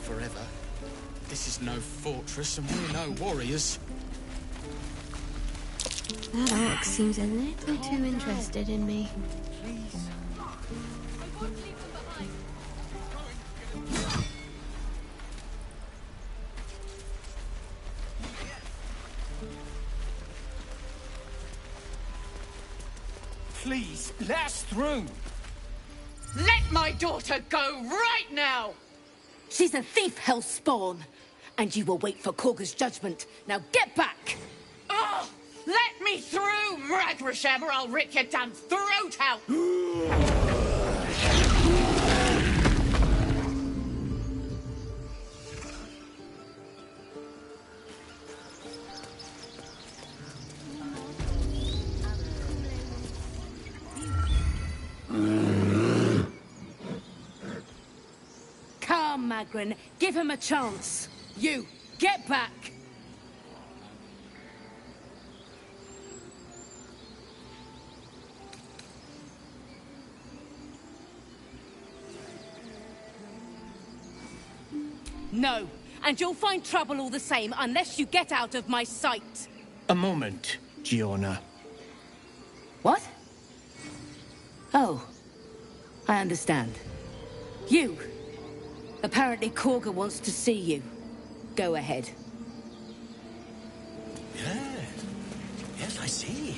Forever. This is no fortress and we're no warriors. That orc seems a little too interested in me. Please, let us through! Let my daughter go right now! She's a thief, hellspawn, and you will wait for Korga's judgment. Now get back! Oh, let me through, Mragrasham, or I'll rip your damn throat out! Come, Magrin, give him a chance. You, get back! No, and you'll find trouble all the same unless you get out of my sight. A moment, Giona. What? Oh, I understand. You. Apparently Korga wants to see you. Go ahead. Yes, I see.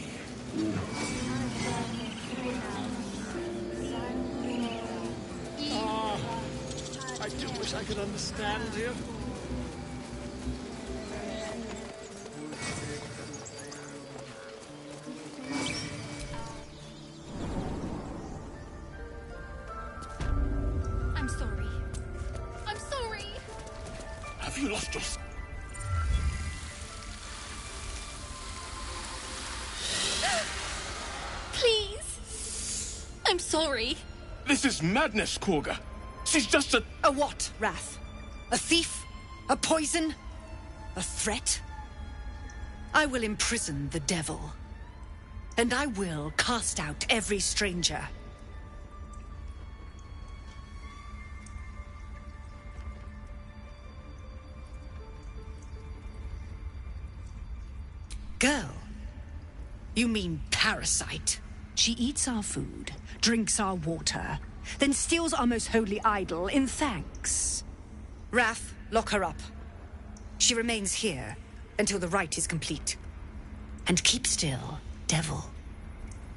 I do wish I could understand you. I'm sorry. I'm sorry. Have you lost your... Please. I'm sorry. This is madness, Korga. She's just a... A what, Wrath? A thief? A poison? A threat? I will imprison the devil. And I will cast out every stranger. Girl? You mean parasite? She eats our food, drinks our water, then steals our most holy idol in thanks. Wrath, lock her up. She remains here until the rite is complete. And keep still, devil.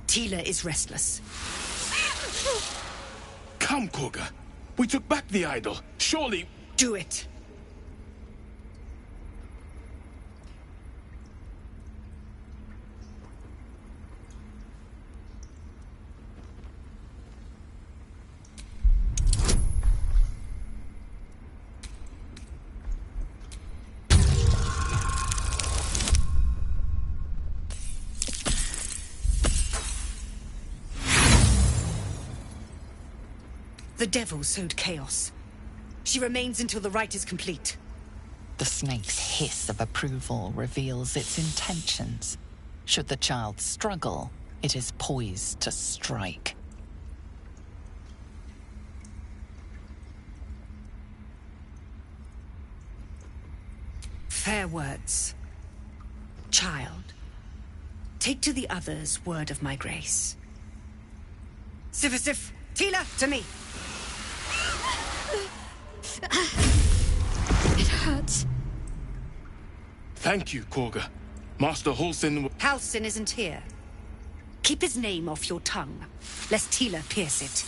Tila is restless. Come, Korga. We took back the idol. Surely... Do it. The devil sowed chaos. She remains until the rite is complete. The snake's hiss of approval reveals its intentions. Should the child struggle, it is poised to strike. Fair words. Child, take to the others word of my grace. Sif, Tila, to me! It hurts. Thank you, Korga. Master Halsin... Halsin isn't here. Keep his name off your tongue, lest Tila pierce it.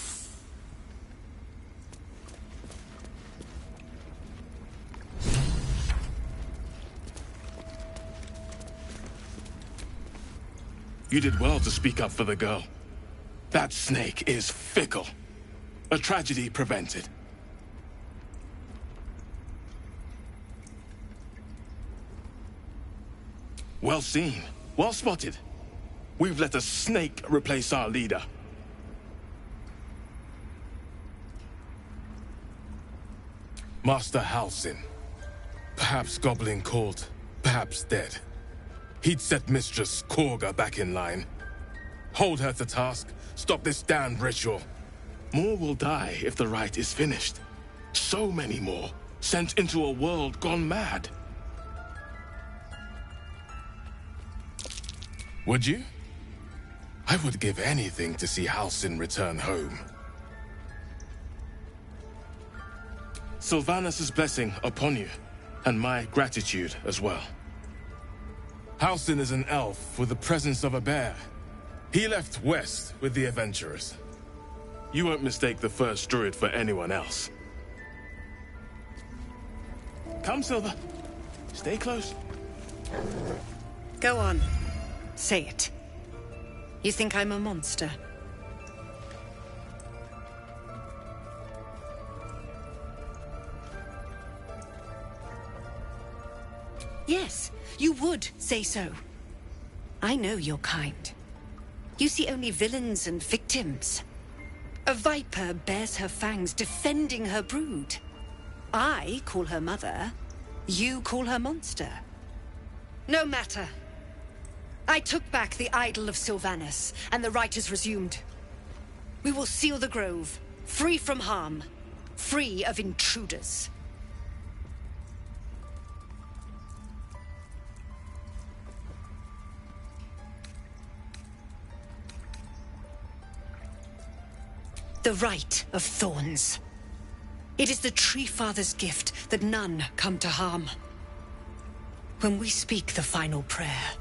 You did well to speak up for the girl. That snake is fickle. A tragedy prevented. Well seen. Well spotted. We've let a snake replace our leader. Master Halsin. Perhaps goblin caught, perhaps dead. He'd set Mistress Korga back in line. Hold her to task, stop this damned ritual. More will die if the rite is finished. So many more, sent into a world gone mad. Would you? I would give anything to see Halsin return home. Sylvanus' blessing upon you, and my gratitude as well. Halsin is an elf with the presence of a bear. He left west with the adventurers. You won't mistake the first druid for anyone else. Come, Silver. Stay close. Go on. Say it. You think I'm a monster? Yes, you would say so. I know your kind. You see only villains and victims. A viper bears her fangs defending her brood. I call her mother. You call her monster. No matter. I took back the idol of Sylvanus, and the rite is resumed. We will seal the grove, free from harm, free of intruders. The Rite of Thorns. It is the Tree Father's gift that none come to harm. When we speak the final prayer,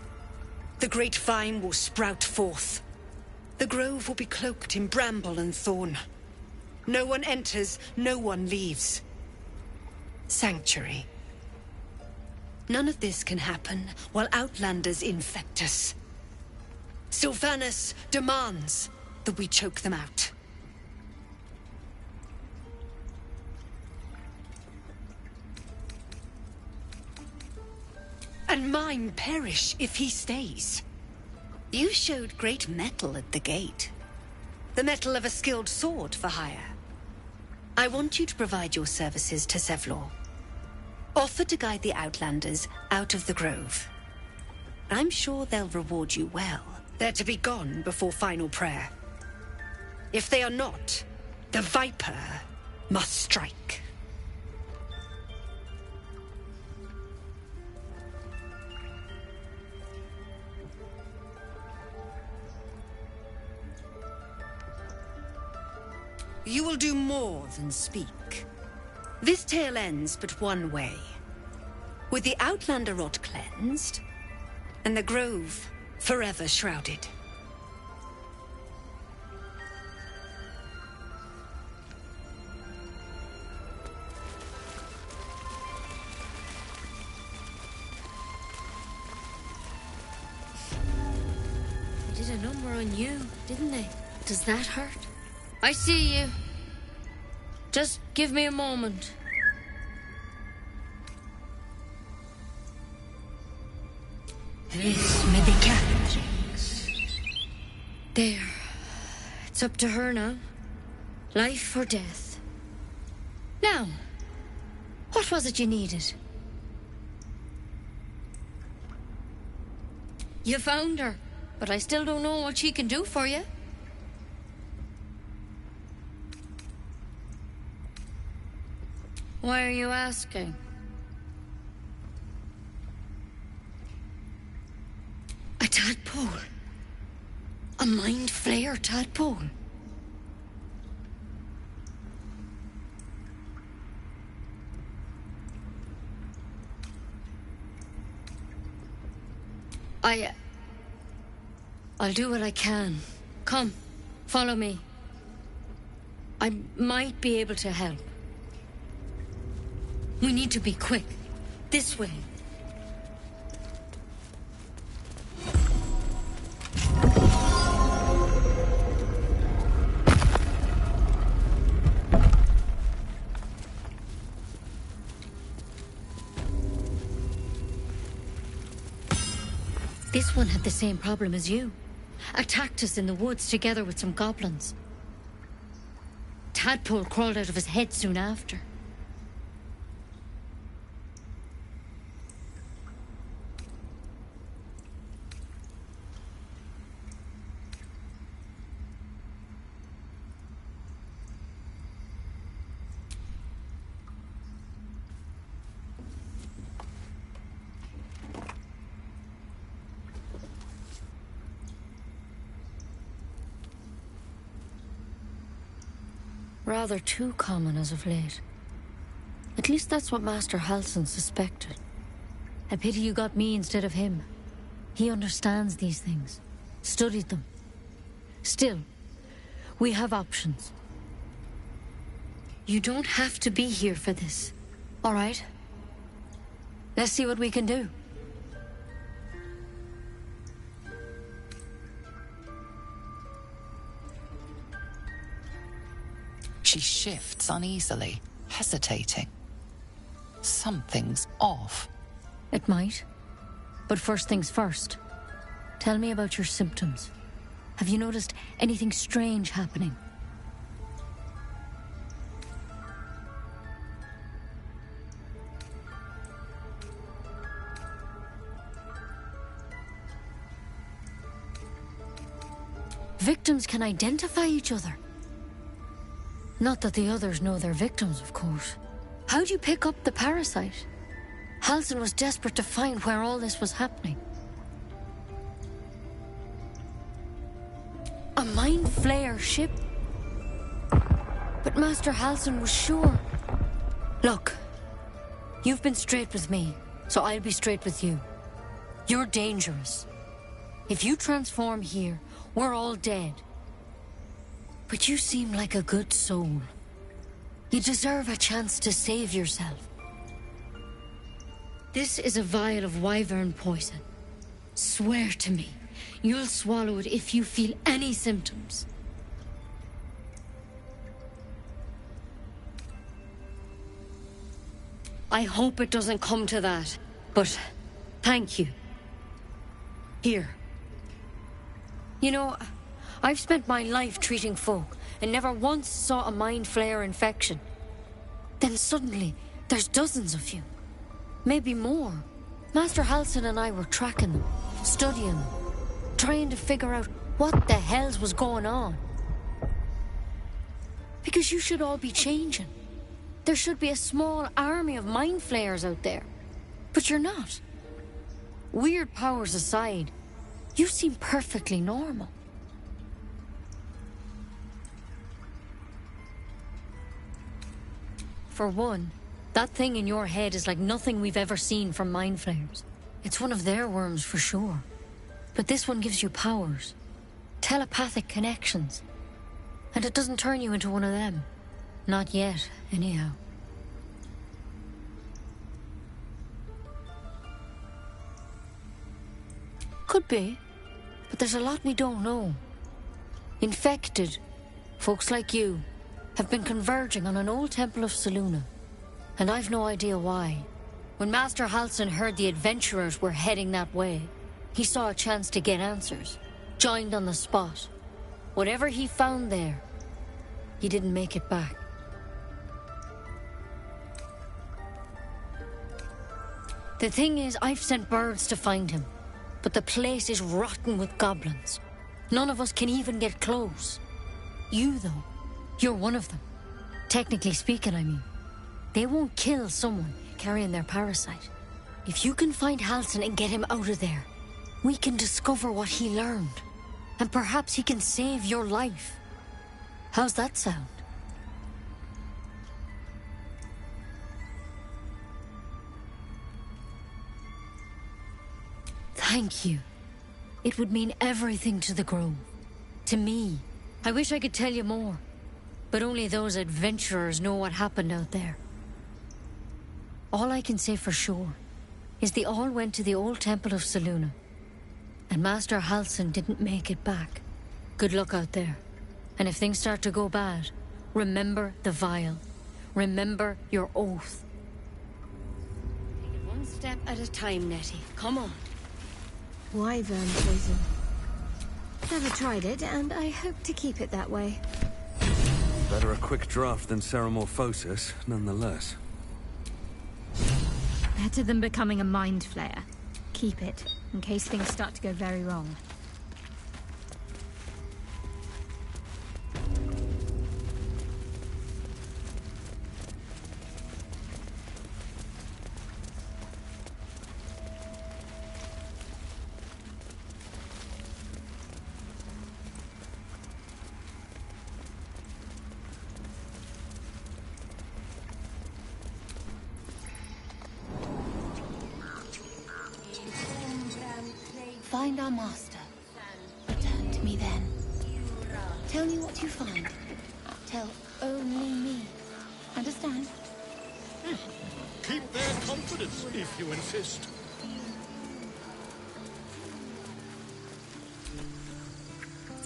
the great vine will sprout forth. The grove will be cloaked in bramble and thorn. No one enters, no one leaves. Sanctuary. None of this can happen while Outlanders infect us. Sylvanus demands that we choke them out. And mine perish if he stays. You showed great mettle at the gate. The mettle of a skilled sword for hire. I want you to provide your services to Zevlor. Offer to guide the Outlanders out of the grove. I'm sure they'll reward you well. They're to be gone before final prayer. If they are not, the Viper must strike. You will do more than speak. This tale ends but one way. With the Outlander rot cleansed, and the grove forever shrouded. They did a number on you, didn't they? Does that hurt? I see you. Just give me a moment. This medicat. There. It's up to her now. Life or death. Now, what was it you needed? You found her, but I still don't know what she can do for you. Why are you asking? A tadpole. A mind flayer tadpole. I'll do what I can. Come, follow me. I might be able to help. We need to be quick. This way. This one had the same problem as you. Attacked us in the woods together with some goblins. Tadpole crawled out of his head soon after. Rather too common as of late. At least that's what Master Halsin suspected. A pity you got me instead of him. He understands these things. Studied them. Still, we have options. You don't have to be here for this. All right? Let's see what we can do. She shifts uneasily, hesitating. Something's off. It might. But first things first. Tell me about your symptoms. Have you noticed anything strange happening? Victims can identify each other. Not that the others know they're victims, of course. How'd you pick up the parasite? Halsin was desperate to find where all this was happening. A mind flayer ship? But Master Halsin was sure. Look, you've been straight with me, so I'll be straight with you. You're dangerous. If you transform here, we're all dead. But you seem like a good soul. You deserve a chance to save yourself. This is a vial of wyvern poison. Swear to me, you'll swallow it if you feel any symptoms. I hope it doesn't come to that, but thank you. Here. You know, I've spent my life treating folk and never once saw a mind flayer infection. Then suddenly, there's dozens of you. Maybe more. Master Halsin and I were tracking them, studying them, trying to figure out what the hells was going on. Because you should all be changing. There should be a small army of mind flayers out there. But you're not. Weird powers aside, you seem perfectly normal. For one, that thing in your head is like nothing we've ever seen from mind flayers. It's one of their worms for sure. But this one gives you powers. Telepathic connections. And it doesn't turn you into one of them. Not yet, anyhow. Could be. But there's a lot we don't know. Infected, folks like you, have been converging on an old temple of Selûne. And I've no idea why. When Master Halsin heard the adventurers were heading that way, he saw a chance to get answers. Joined on the spot. Whatever he found there, he didn't make it back. The thing is, I've sent birds to find him. But the place is rotten with goblins. None of us can even get close. You, though, you're one of them. Technically speaking, I mean. They won't kill someone carrying their parasite. If you can find Halsin and get him out of there, we can discover what he learned. And perhaps he can save your life. How's that sound? Thank you. It would mean everything to the Grove. To me. I wish I could tell you more. But only those adventurers know what happened out there. All I can say for sure is they all went to the old temple of Selûne. And Master Halsin didn't make it back. Good luck out there. And if things start to go bad, remember the vial. Remember your oath. Take it one step at a time, Nettie. Come on. Wyvern poison. Never tried it, and I hope to keep it that way. Better a quick draft than Ceramorphosis, nonetheless. Better than becoming a mind flayer. Keep it, in case things start to go very wrong. Find our master. Return to me then. Tell me what you find. Tell only me. Understand? Keep their confidence, if you insist.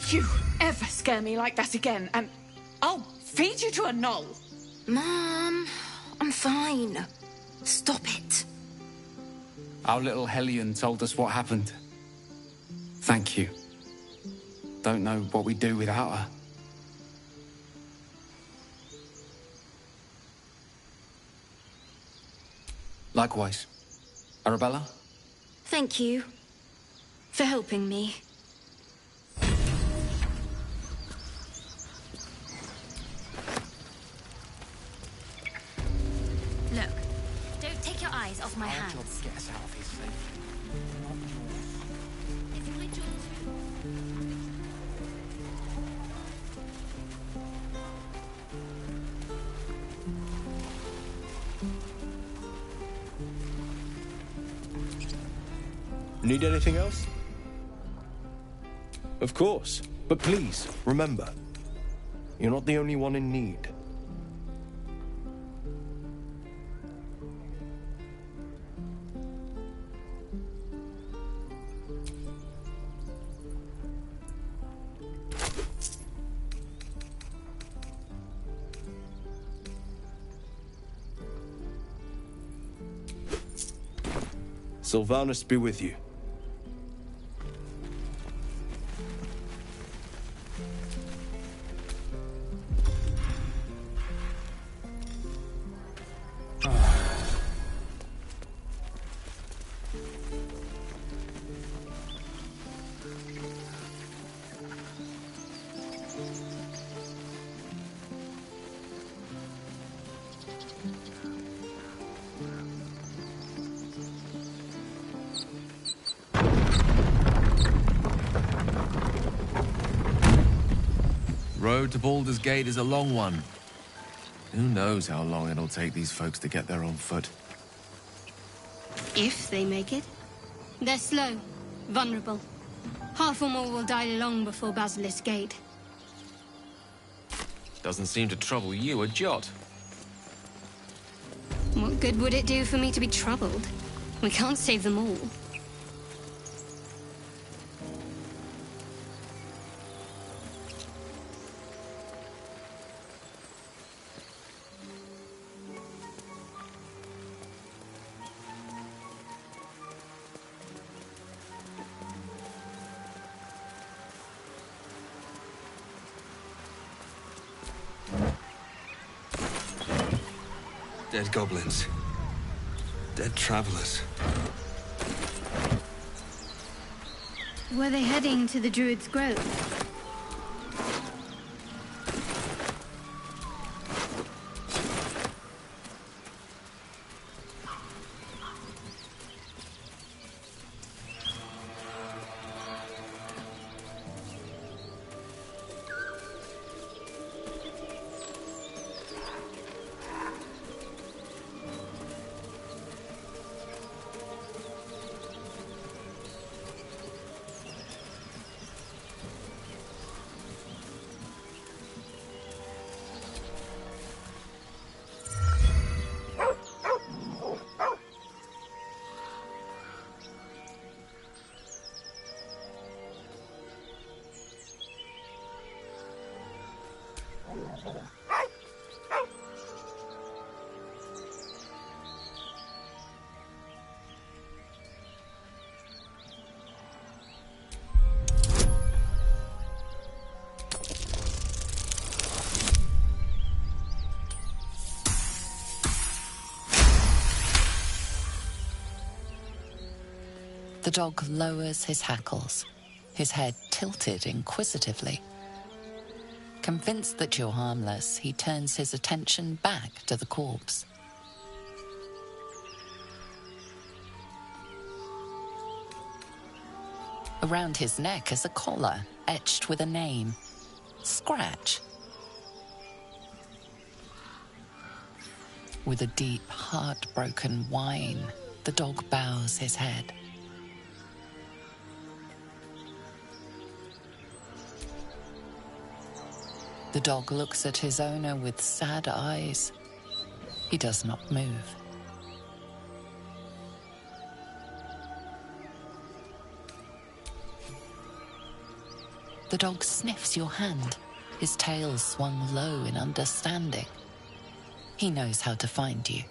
You ever scare me like that again, and I'll feed you to a knoll. Mom, I'm fine. Stop it. Our little Hellion told us what happened. Thank you. Don't know what we'd do without her. Likewise. Arabella? Thank you for helping me. Look, don't take your eyes off my Our job hands. to get us out of here safely. It's my job too. Need anything else? Of course. But please, remember, you're not the only one in need. Sylvanus be with you. Road to Baldur's Gate is a long one. Who knows how long it'll take these folks to get there on foot. If they make it. They're slow, vulnerable. Half or more will die long before Basilisk Gate. Doesn't seem to trouble you a jot. What good would it do for me to be troubled? We can't save them all. Dead goblins. Dead travelers. Were they heading to the Druid's Grove? The dog lowers his hackles, his head tilted inquisitively. Convinced that you're harmless, he turns his attention back to the corpse. Around his neck is a collar etched with a name, Scratch. With a deep, heartbroken whine, the dog bows his head. The dog looks at his owner with sad eyes. He does not move. The dog sniffs your hand, his tail swung low in understanding. He knows how to find you.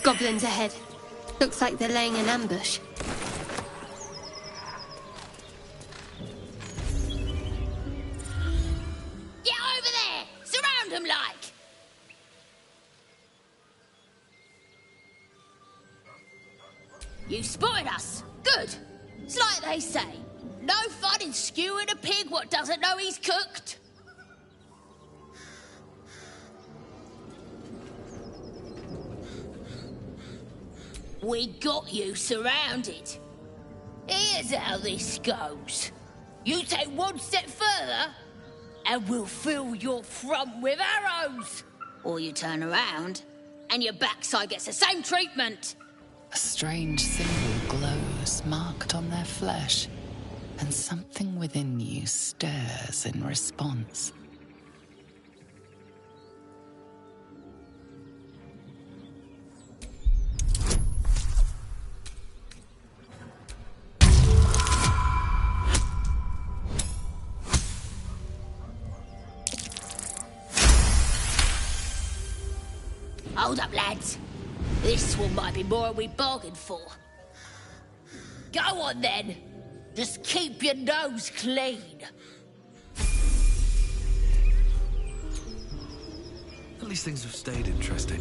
Goblins ahead. Looks like they're laying an ambush. Get over there! Surround them like! You spotted us. Good. It's like they say. No fun in skewing a pig what doesn't know he's cooked. We got you surrounded. Here's how this goes. You take one step further, and we'll fill your front with arrows. Or you turn around, and your backside gets the same treatment. A strange symbol glows, marked on their flesh, and something within you stirs in response. Hold up, lads. This one might be more than we bargained for. Go on, then. Just keep your nose clean. At least things have stayed interesting.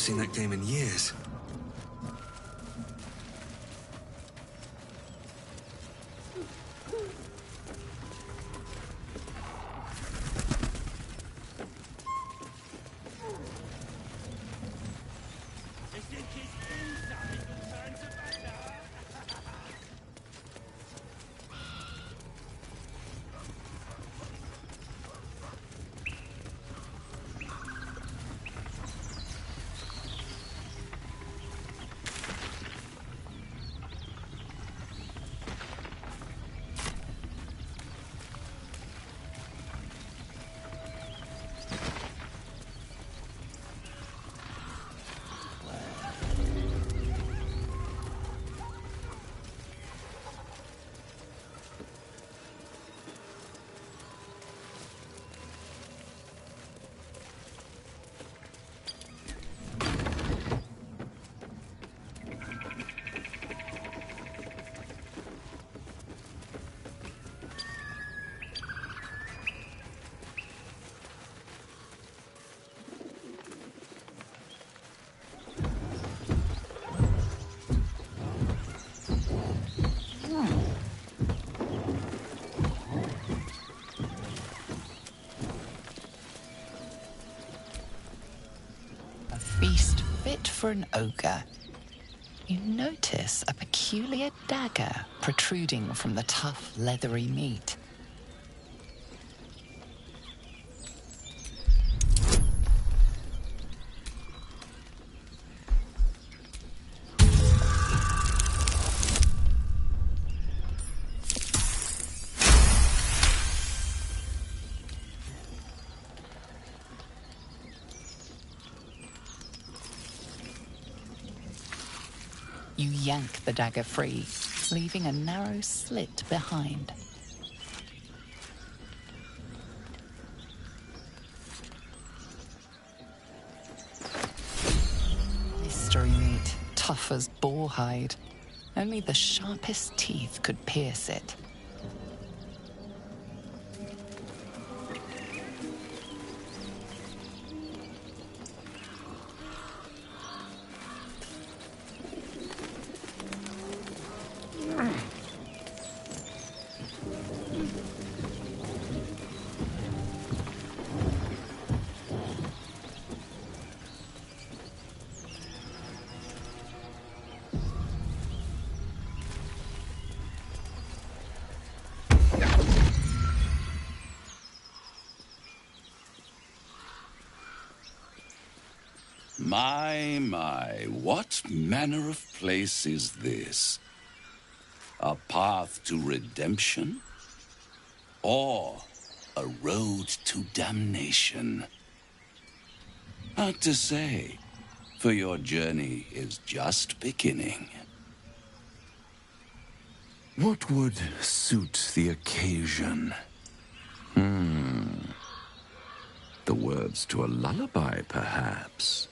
seen that game in years. Feast fit for an ogre. You notice a peculiar dagger protruding from the tough, leathery meat. You yank the dagger free, leaving a narrow slit behind. Mystery meat, tough as boar hide. Only the sharpest teeth could pierce it. My, what manner of place is this? A path to redemption? Or a road to damnation? Hard to say, for your journey is just beginning. What would suit the occasion? The words to a lullaby, perhaps.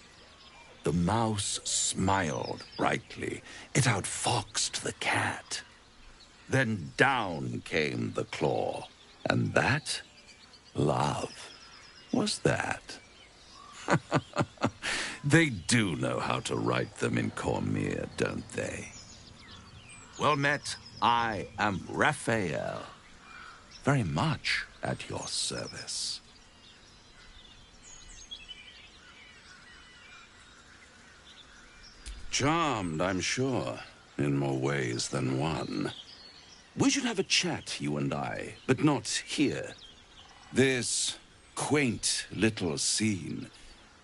The mouse smiled brightly. It outfoxed the cat. Then down came the claw. And that, love, was that. They do know how to write them in Cormier, don't they? Well met, I am Raphael. Very much at your service. Charmed, I'm sure, in more ways than one. We should have a chat, you and I, but not here. This quaint little scene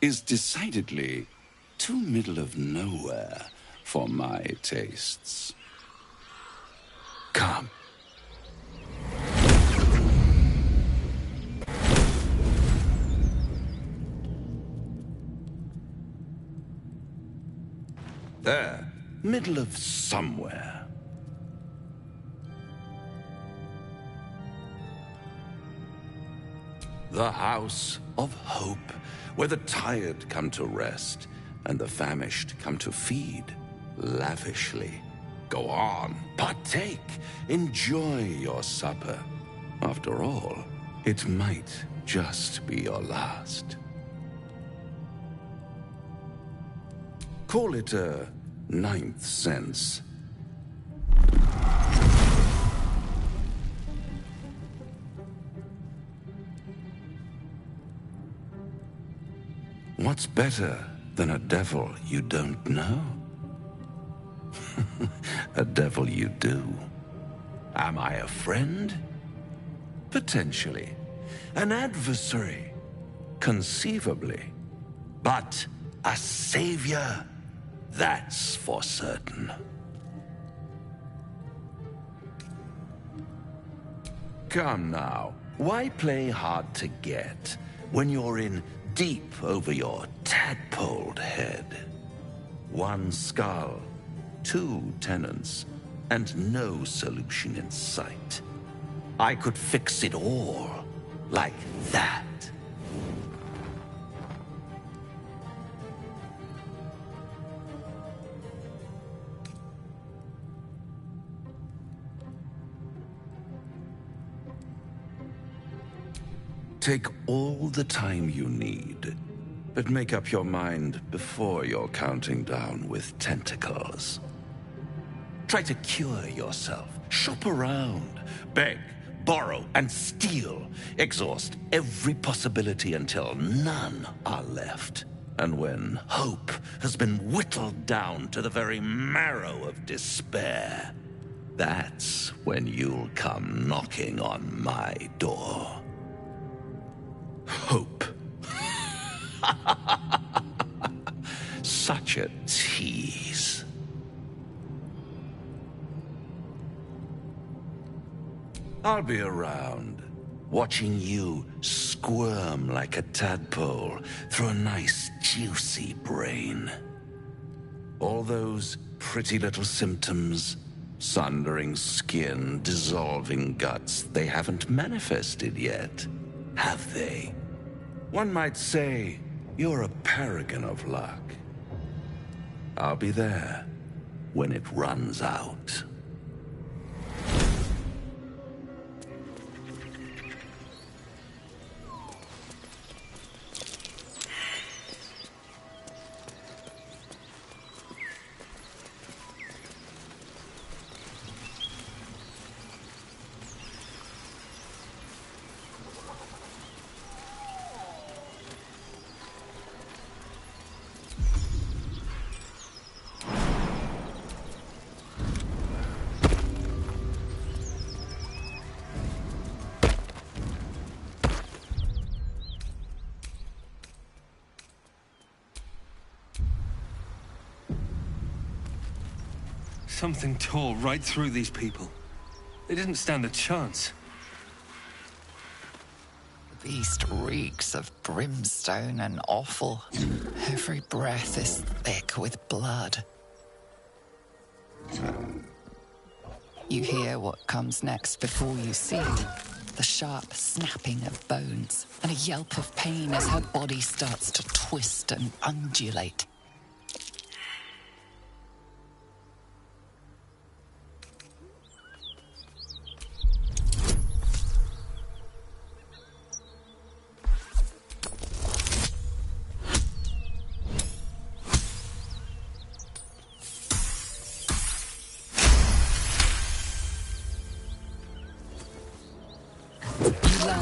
is decidedly too middle of nowhere for my tastes. Come. There, middle of somewhere. The House of Hope, where the tired come to rest and the famished come to feed lavishly. Go on, partake, enjoy your supper. After all, it might just be your last. Call it a ninth sense. What's better than a devil you don't know? A devil you do. Am I a friend? Potentially. An adversary? Conceivably. But a savior? That's for certain. Come now, why play hard to get when you're in deep over your tadpoled head? One skull, two tenants, and no solution in sight. I could fix it all like that. Take all the time you need, but make up your mind before you're counting down with tentacles. Try to cure yourself. Shop around. Beg, borrow, and steal. Exhaust every possibility until none are left. And when hope has been whittled down to the very marrow of despair, that's when you'll come knocking on my door. Hope. Such a tease. I'll be around, watching you squirm like a tadpole through a nice, juicy brain. All those pretty little symptoms, sundering skin, dissolving guts, they haven't manifested yet, have they? One might say you're a paragon of luck. I'll be there when it runs out. Something tore right through these people. They didn't stand a chance. The beast reeks of brimstone and offal. Every breath is thick with blood. You hear what comes next before you see it. The sharp snapping of bones and a yelp of pain as her body starts to twist and undulate.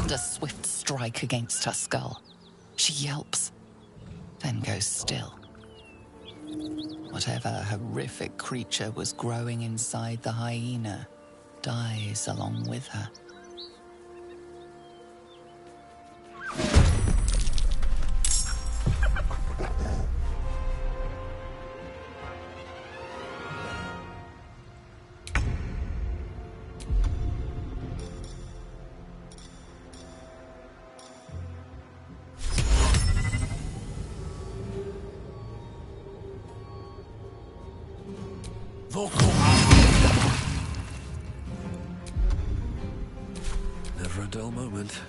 A swift strike against her skull. She yelps, then goes still. Whatever horrific creature was growing inside the hyena dies along with her. Never a dull moment.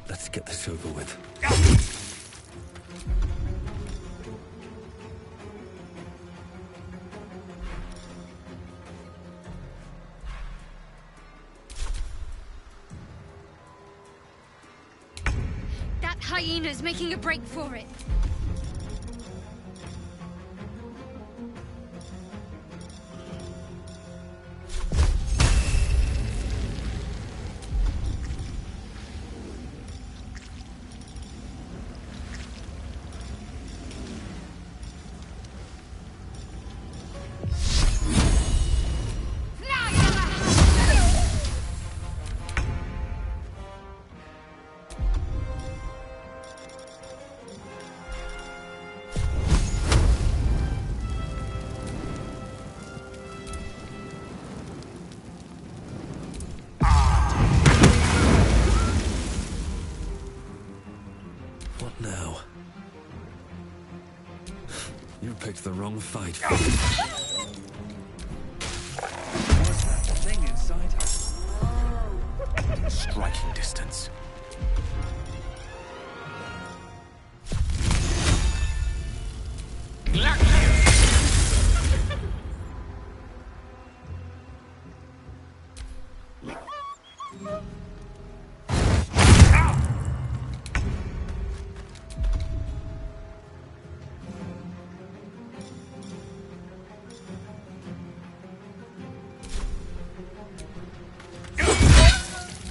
Let's get this over with. hyena's making a break for it. What now? You picked the wrong fight. What's that thing inside her? Striking distance.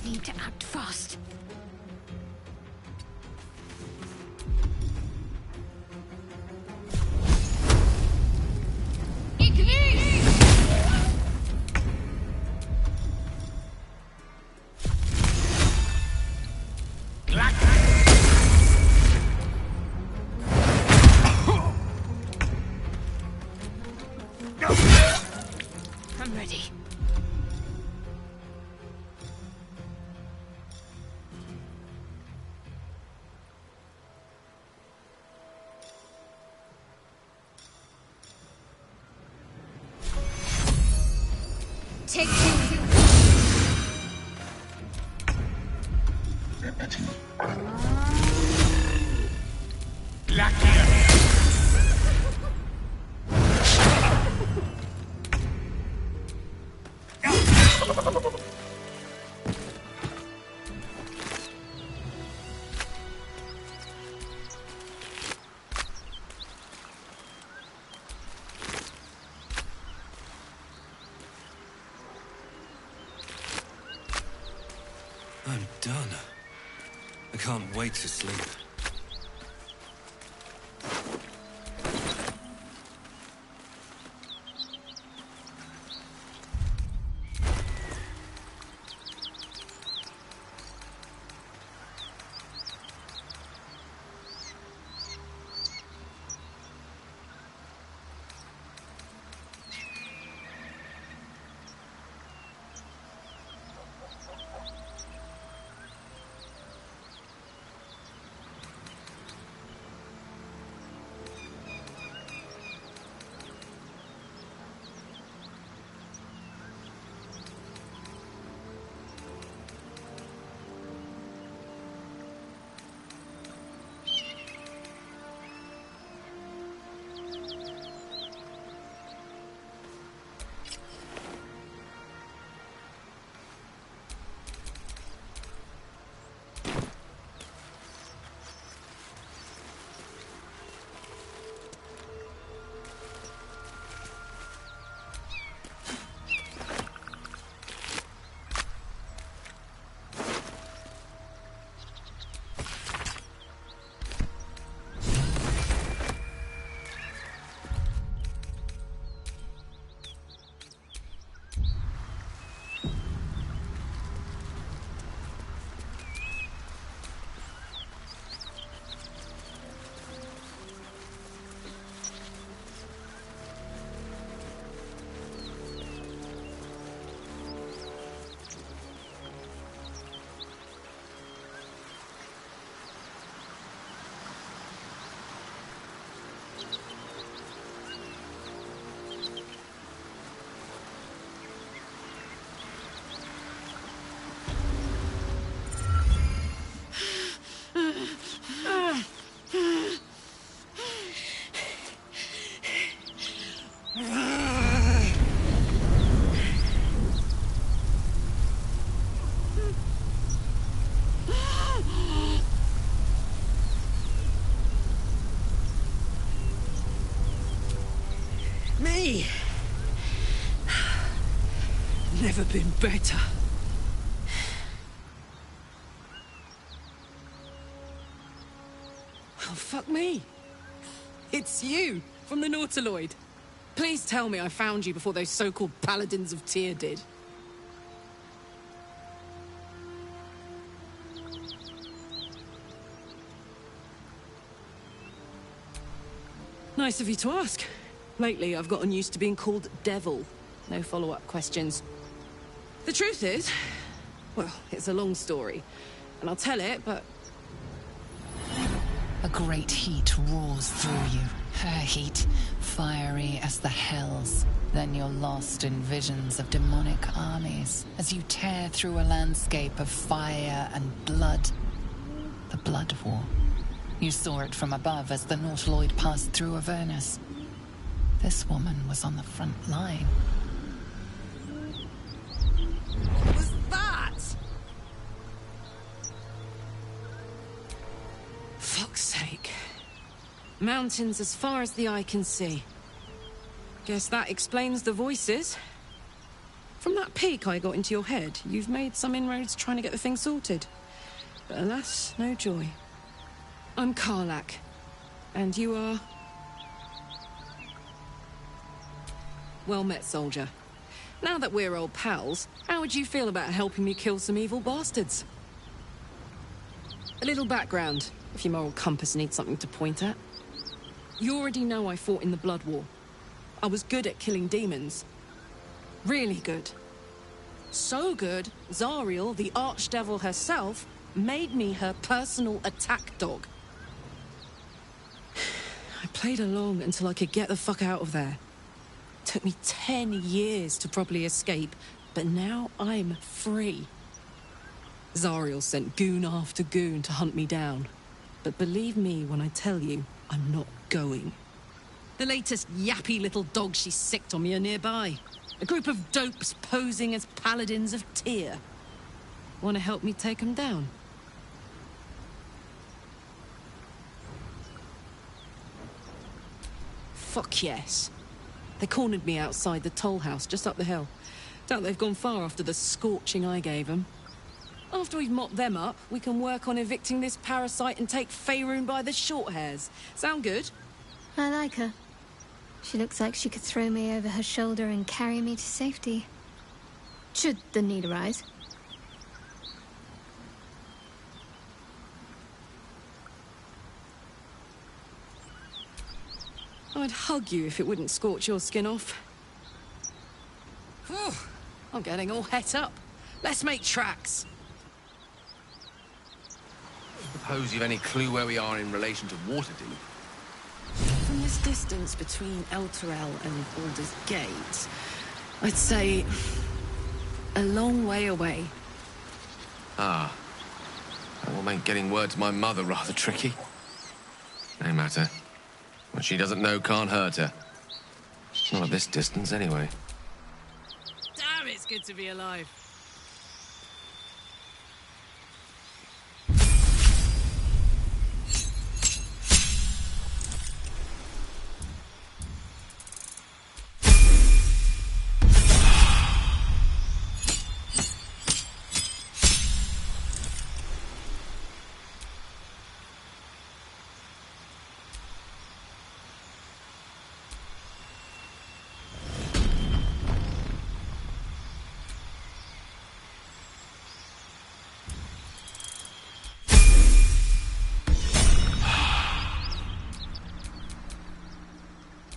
Need to act fast. I'm ready. Take two. I'm done. I can't wait to sleep. me! Never been better. Oh, fuck me. It's you, from the Nautiloid. Please tell me I found you before those so-called Paladins of Tyr did. Nice of you to ask. Lately, I've gotten used to being called Devil. No follow-up questions. The truth is, well, it's a long story, and I'll tell it, but... A great heat roars through you. Her heat, fiery as the hells. Then you're lost in visions of demonic armies as you tear through a landscape of fire and blood. The Blood War. You saw it from above as the Nautiloid passed through Avernus. This woman was on the front line. What was that? Fuck's sake. Mountains as far as the eye can see. Guess that explains the voices. From that peek I got into your head, you've made some inroads trying to get the thing sorted. But alas, no joy. I'm Karlach. And you are... Well met, soldier. Now that we're old pals, how would you feel about helping me kill some evil bastards? A little background, if your moral compass needs something to point at. You already know I fought in the Blood War. I was good at killing demons. Really good. So good, Zariel, the Archdevil herself, made me her personal attack dog. I played along until I could get the fuck out of there. Took me 10 years to properly escape, but now I'm free. Zariel sent goon after goon to hunt me down. But believe me when I tell you, I'm not going. The latest yappy little dogs she sicked on me are nearby. A group of dopes posing as Paladins of Tyr. Want to help me take them down? Fuck yes. They cornered me outside the toll house just up the hill. Doubt they've gone far after the scorching I gave them. After we've mopped them up, we can work on evicting this parasite and take Faerun by the short hairs. Sound good? I like her. She looks like she could throw me over her shoulder and carry me to safety. Should the need arise. I'd hug you if it wouldn't scorch your skin off. Whew, I'm getting all het up. Let's make tracks. Suppose you've any clue where we are in relation to Waterdeep? From this distance between Elturel and Baldur's Gate, I'd say a long way away. Ah. That will make getting word to my mother rather tricky. No matter. What she doesn't know can't hurt her. Not at this distance, anyway. Damn, it's good to be alive.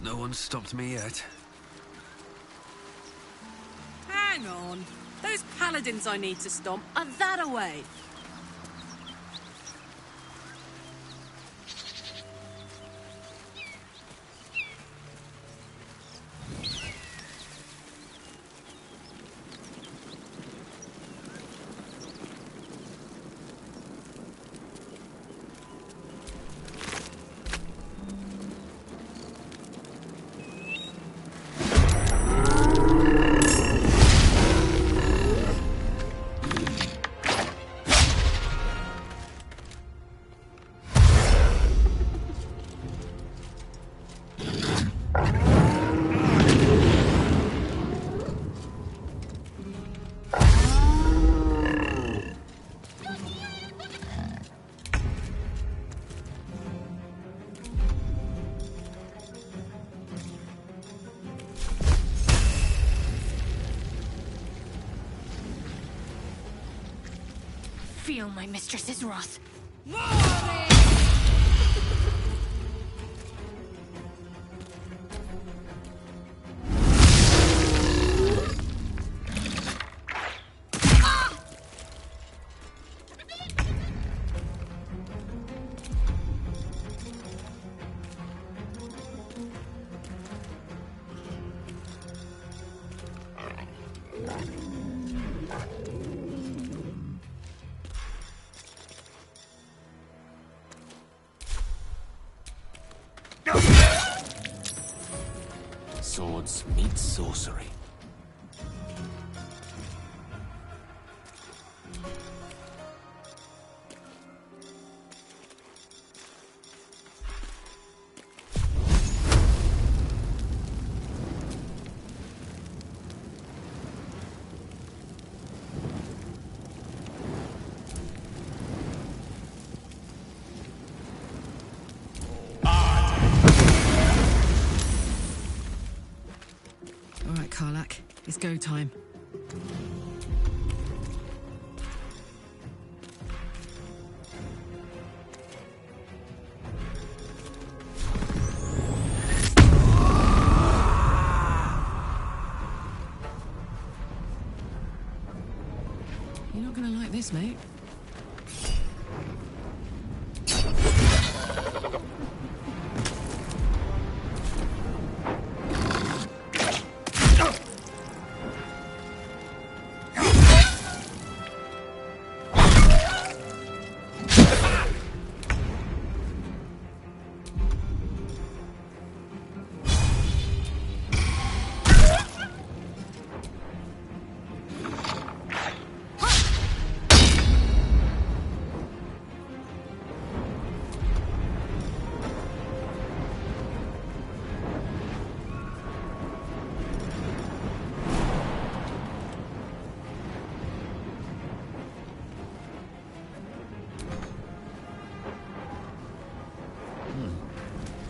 No one's stopped me yet. Hang on. Those paladins I need to stomp are that away. feel my mistress's wrath. Swords meet sorcery. All right, Karlak. It's go time. You're not gonna like this, mate.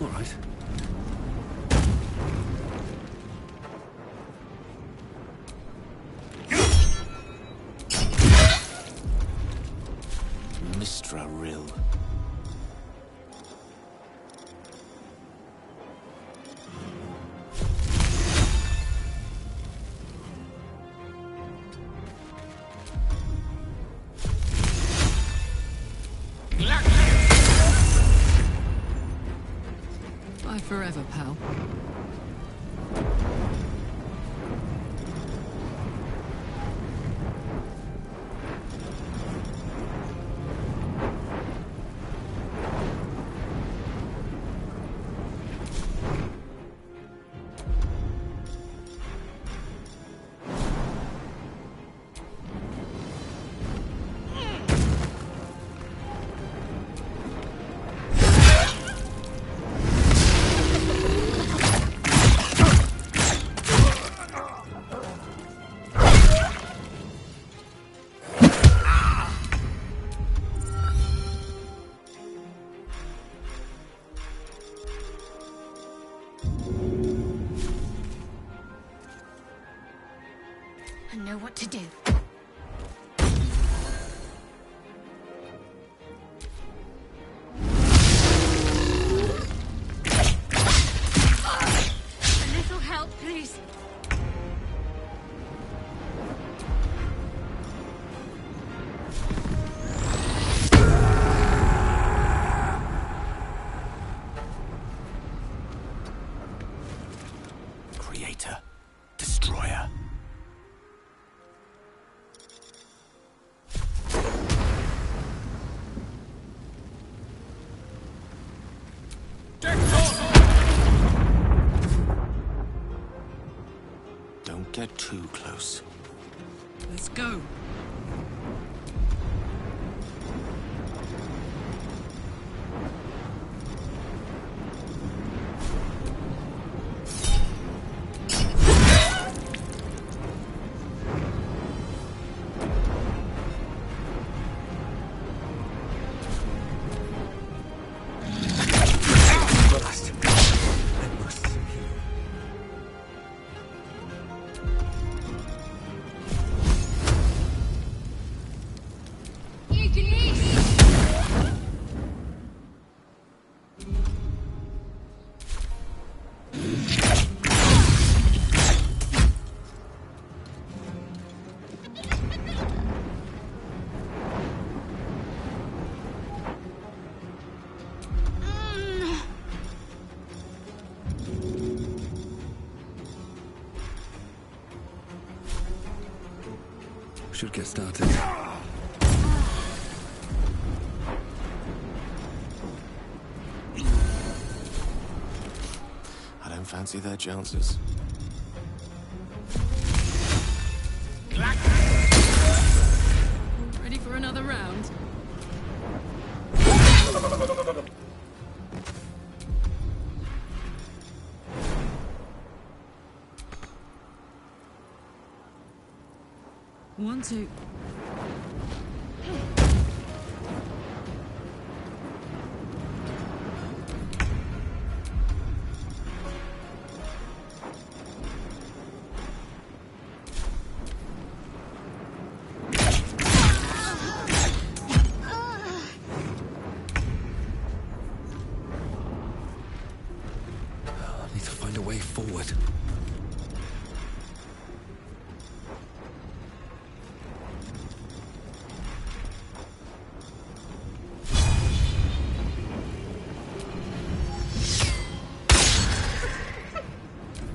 All right. Mistra Rill. Bye forever, pal. I know what to do. A little help, please. Creator. Destroyer. Don't get too close. Let's go. should get started. I don't fancy their chances. Ready for another round? One, two. I need to find a way forward.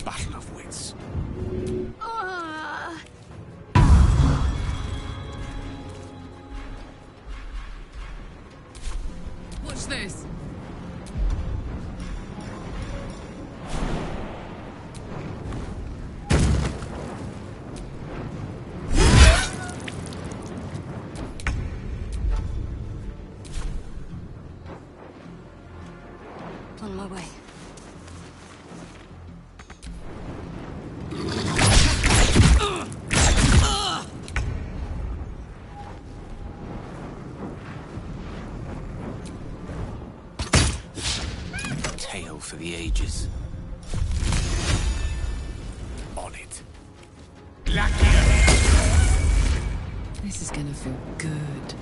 Battle of wits. Watch this. On my way. Tale for the ages. On it. This is gonna feel good.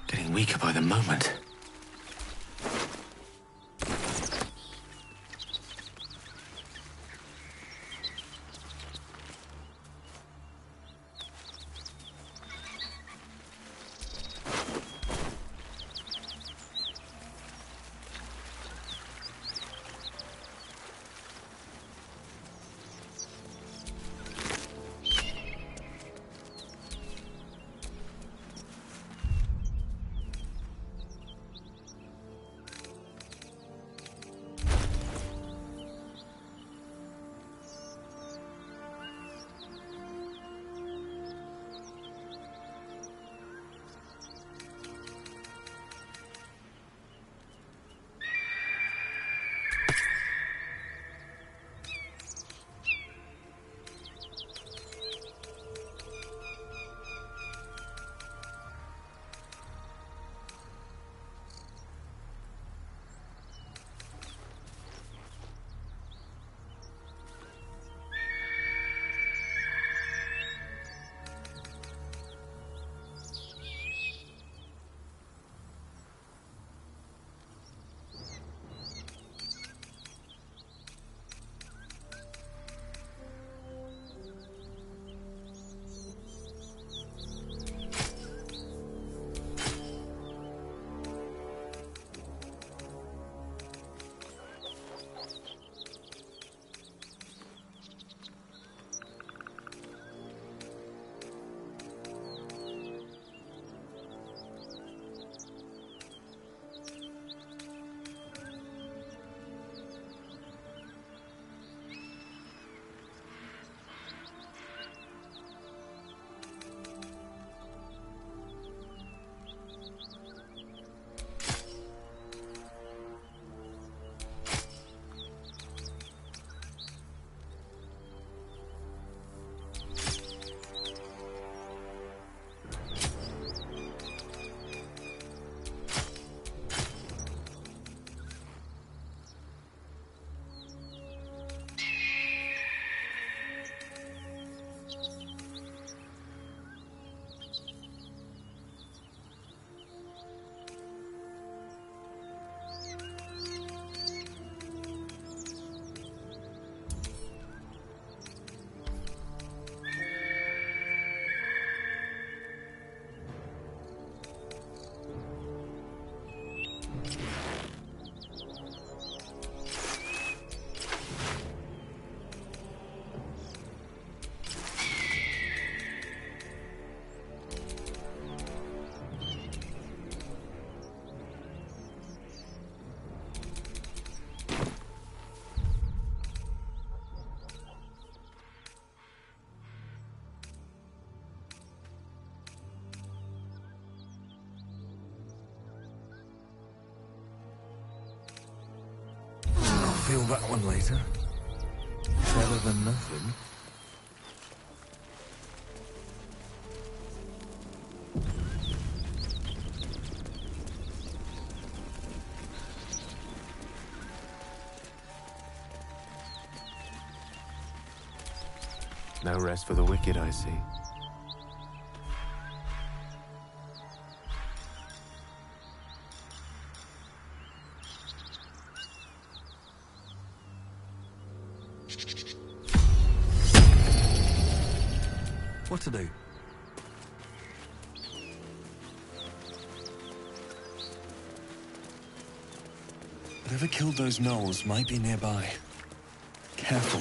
Getting weaker by the moment. peel that one later. Better than nothing. No rest for the wicked, I see. What to do? Whatever killed those gnolls might be nearby. Careful.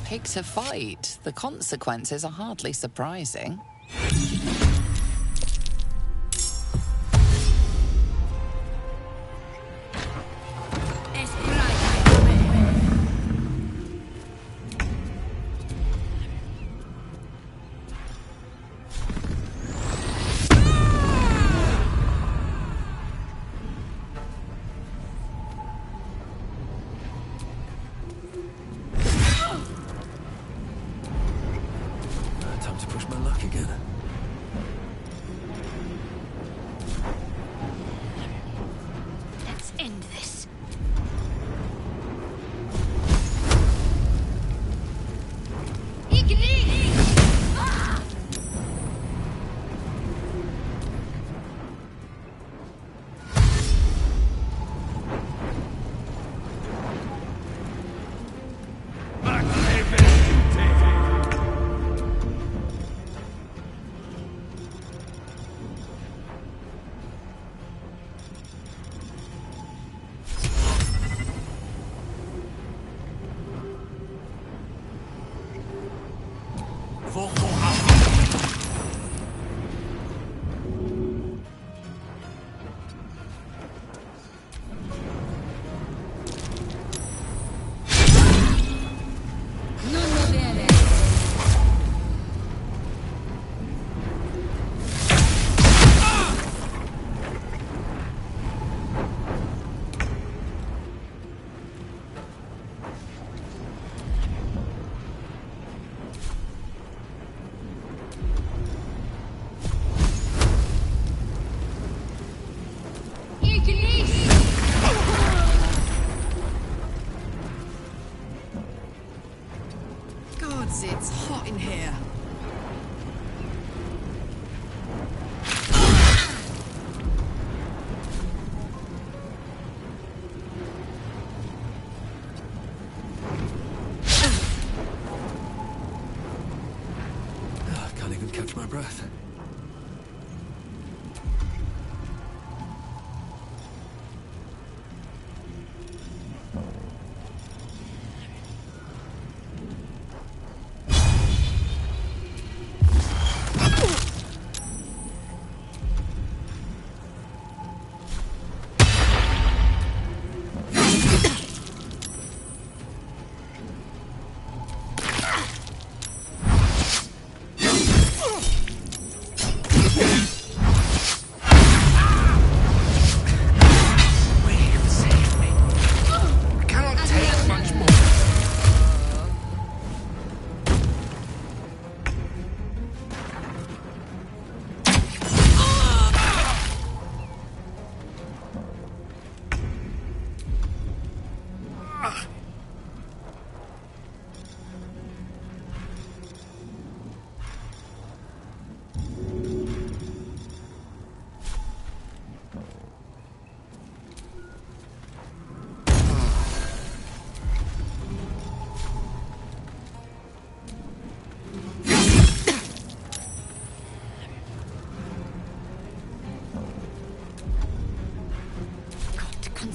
Pick to fight. The consequences are hardly surprising. Time to push my luck again.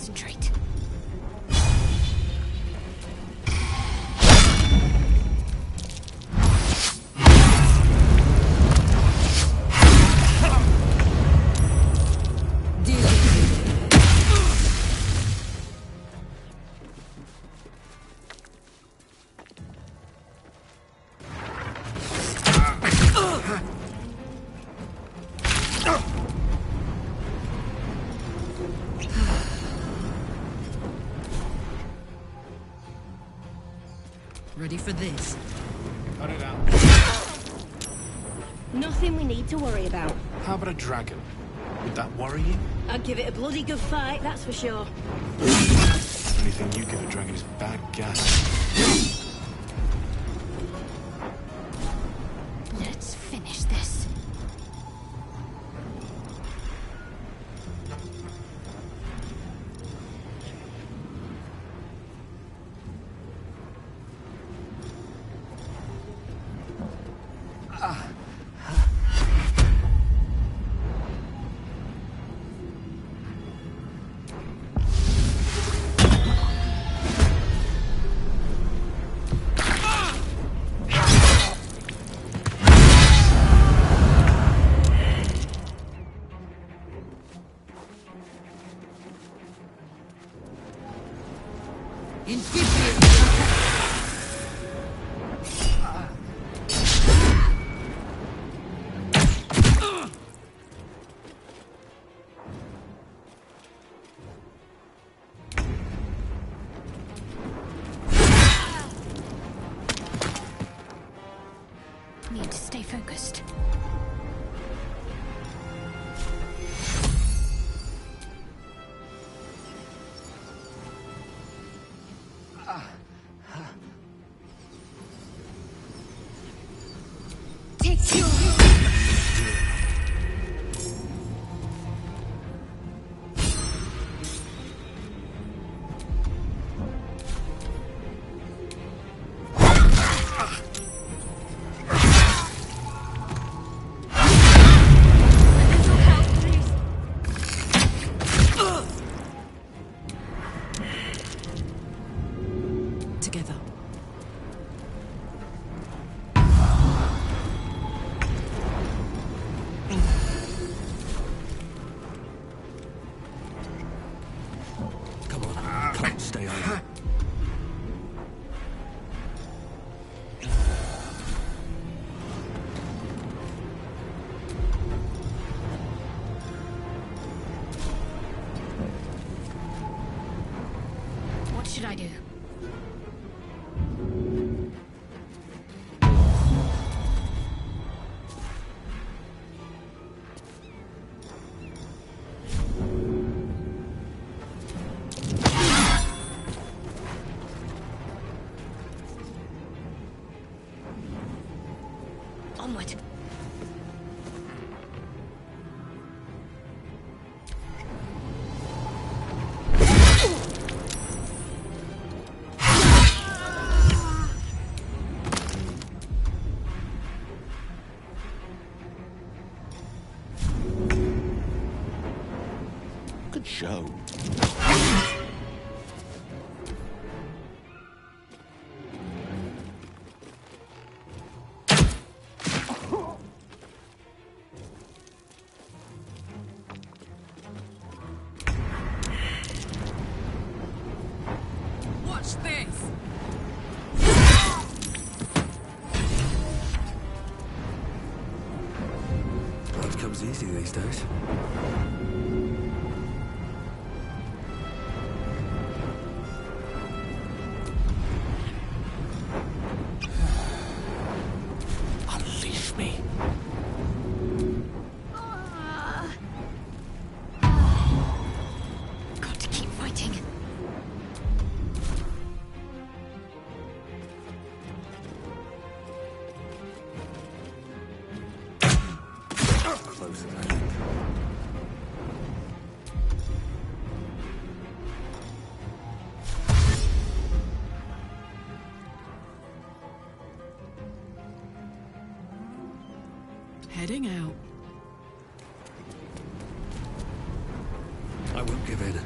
concentrate. Ready for this? Cut it out. Nothing we need to worry about. How about a dragon? Would that worry you? I'd give it a bloody good fight, that's for sure. The only thing you give a dragon is bad gas. Let's finish this. Need to stay focused. Take your Together. Come on, can't stay over. What should I do? Onward. Good show. Watch this! Blood comes easy these days. Unleash me. Got to keep fighting. Closer than I think. Heading out. I won't give in.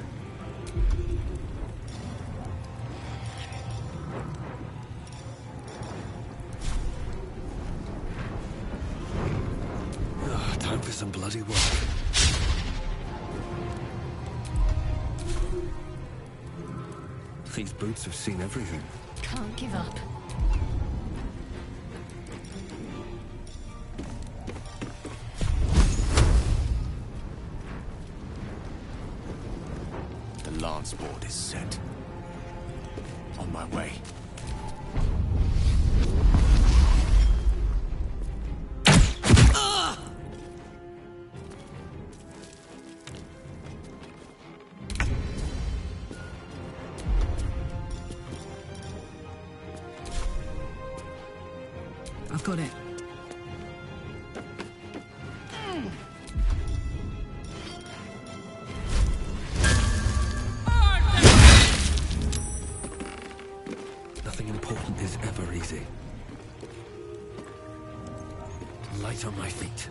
Time for some bloody work. These boots have seen everything. Can't give up. The lance board is set. On my way. I've got it. Nothing important is ever easy. Light on my feet.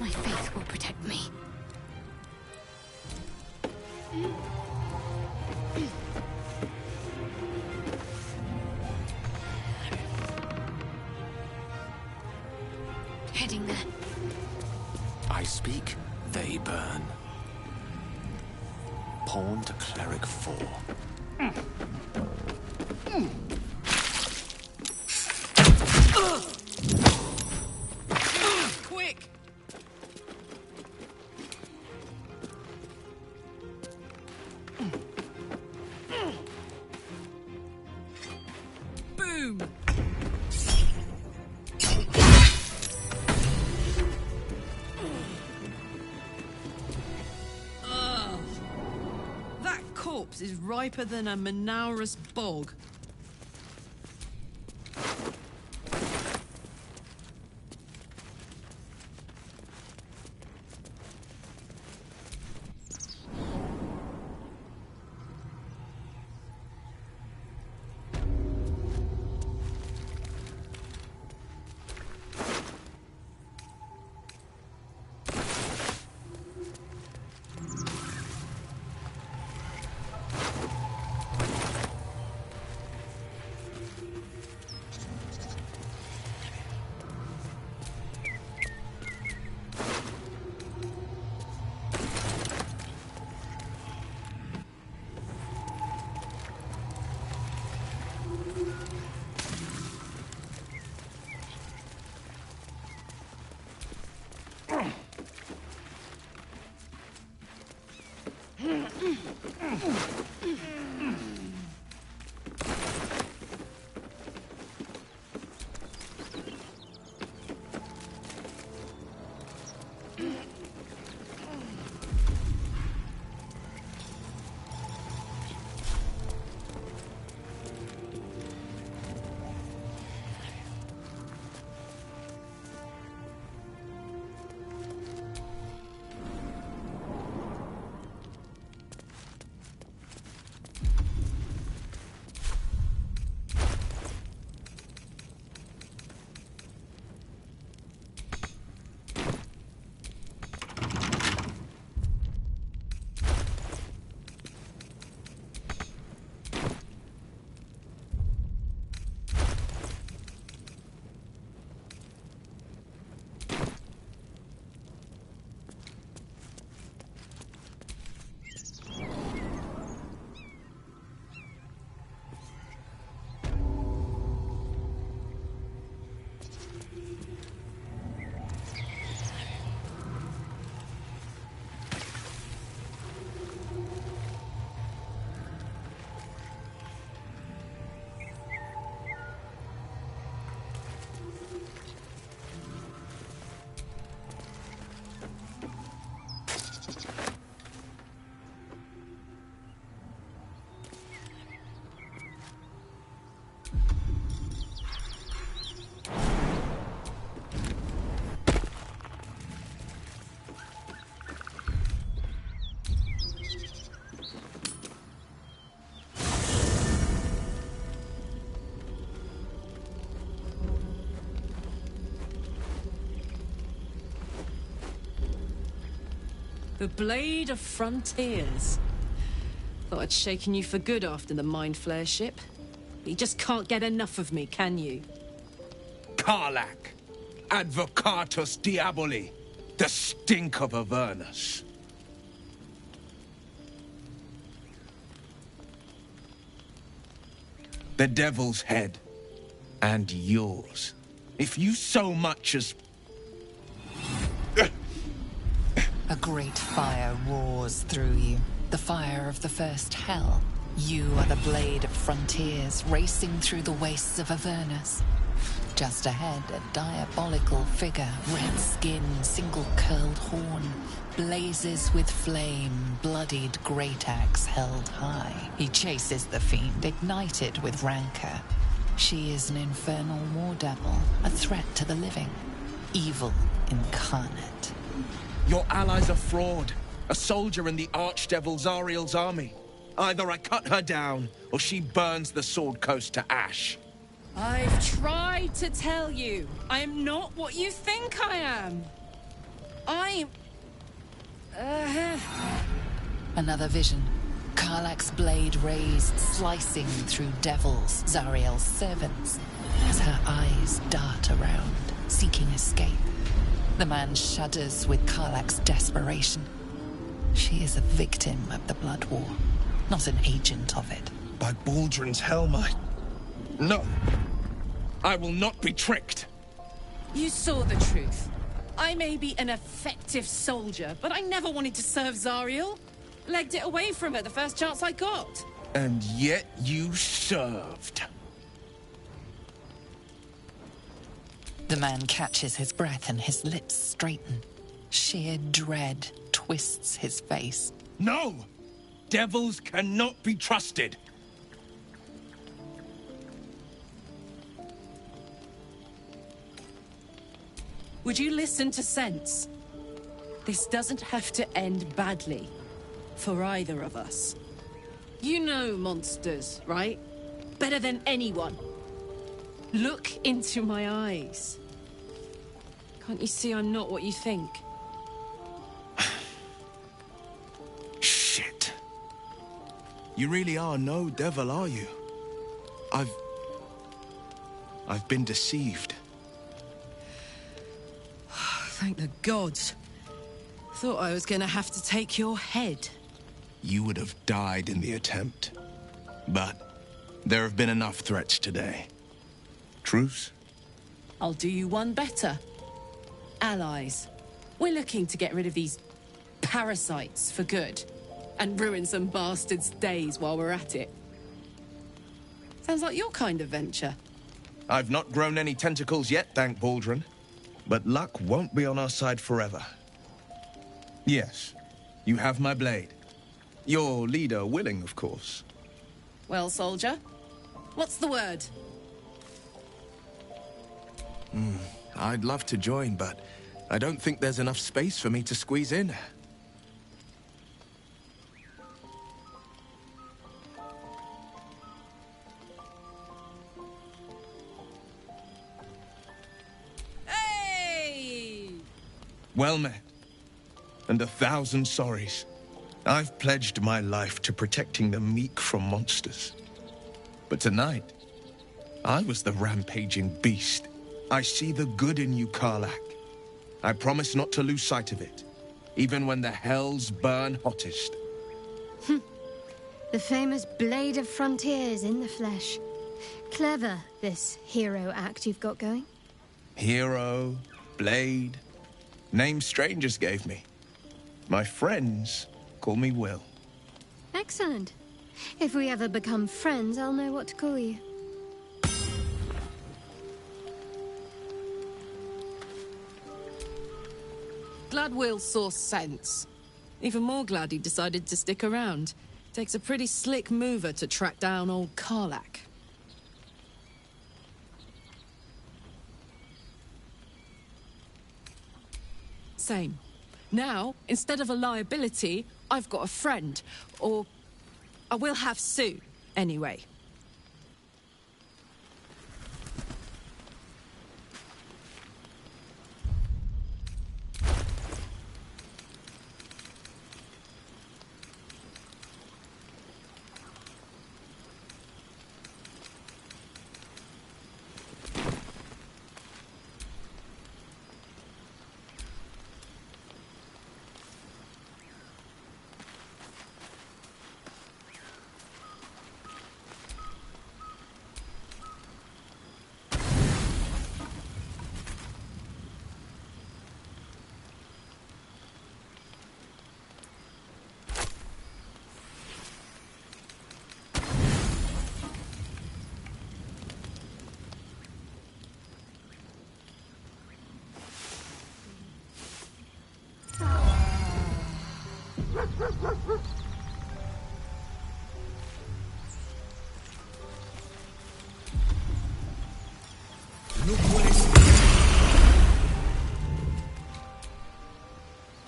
My faith will protect me. Heading there. I speak, they burn. Pawn to cleric 4. Quick! Boom! Ugh. That corpse is riper than a Manaurus bog. The Blade of Frontiers. Thought I'd shaken you for good after the Mind Flare ship. You just can't get enough of me, can you? Karlach, Advocatus Diaboli, the stink of Avernus. The Devil's head, and yours. If you so much as... A great fire roars through you. The fire of the first hell. You are the Blade of Frontiers, racing through the wastes of Avernus. Just ahead, a diabolical figure, red skin, single-curled horn, blazes with flame, bloodied great axe held high. He chases the fiend, ignited with rancor. She is an infernal war devil, a threat to the living. Evil incarnate. Your ally's a fraud, a soldier in the Archdevil Zariel's army. Either I cut her down, or she burns the Sword Coast to ash. I've tried to tell you, I am not what you think I am. I'm... Another vision. Karlach's blade raised, slicing through devils, Zariel's servants, as her eyes dart around, seeking escape. The man shudders with Karlach's desperation. She is a victim of the Blood War, not an agent of it. By Baldur's helm, No! I will not be tricked! You saw the truth. I may be an effective soldier, but I never wanted to serve Zariel. Legged it away from her the first chance I got. And yet you served. The man catches his breath and his lips straighten. Sheer dread twists his face. No! Devils cannot be trusted! Would you listen to sense? This doesn't have to end badly. For either of us. You know monsters, right? Better than anyone. Look into my eyes. Can't you see I'm not what you think? Shit. You really are no devil, are you? I've been deceived. Thank the gods. Thought I was gonna have to take your head. You would have died in the attempt. But there have been enough threats today. Truce? I'll do you one better. Allies. We're looking to get rid of these parasites for good. And ruin some bastards' days while we're at it. Sounds like your kind of venture. I've not grown any tentacles yet, thank Baldur. But luck won't be on our side forever. Yes, you have my blade. Your leader willing, of course. Well, soldier, what's the word? I'd love to join, but I don't think there's enough space for me to squeeze in. Hey! Well met. And 1,000 sorries. I've pledged my life to protecting the meek from monsters. But tonight, I was the rampaging beast. I see the good in you, Karlach. I promise not to lose sight of it, even when the hells burn hottest. The famous Blade of Frontiers in the flesh. Clever, this hero act you've got going. Hero, Blade, names strangers gave me. My friends call me Will. Excellent. If we ever become friends, I'll know what to call you. Glad Will saw sense. Even more glad he decided to stick around. Takes a pretty slick mover to track down old Karlach. Same. Now, instead of a liability, I've got a friend. Or I will have soon, anyway.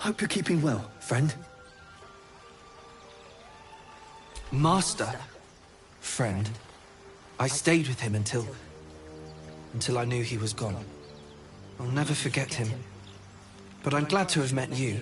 Hope you're keeping well, friend. Master? Friend. I stayed with him until I knew he was gone. I'll never forget him. But I'm glad to have met you.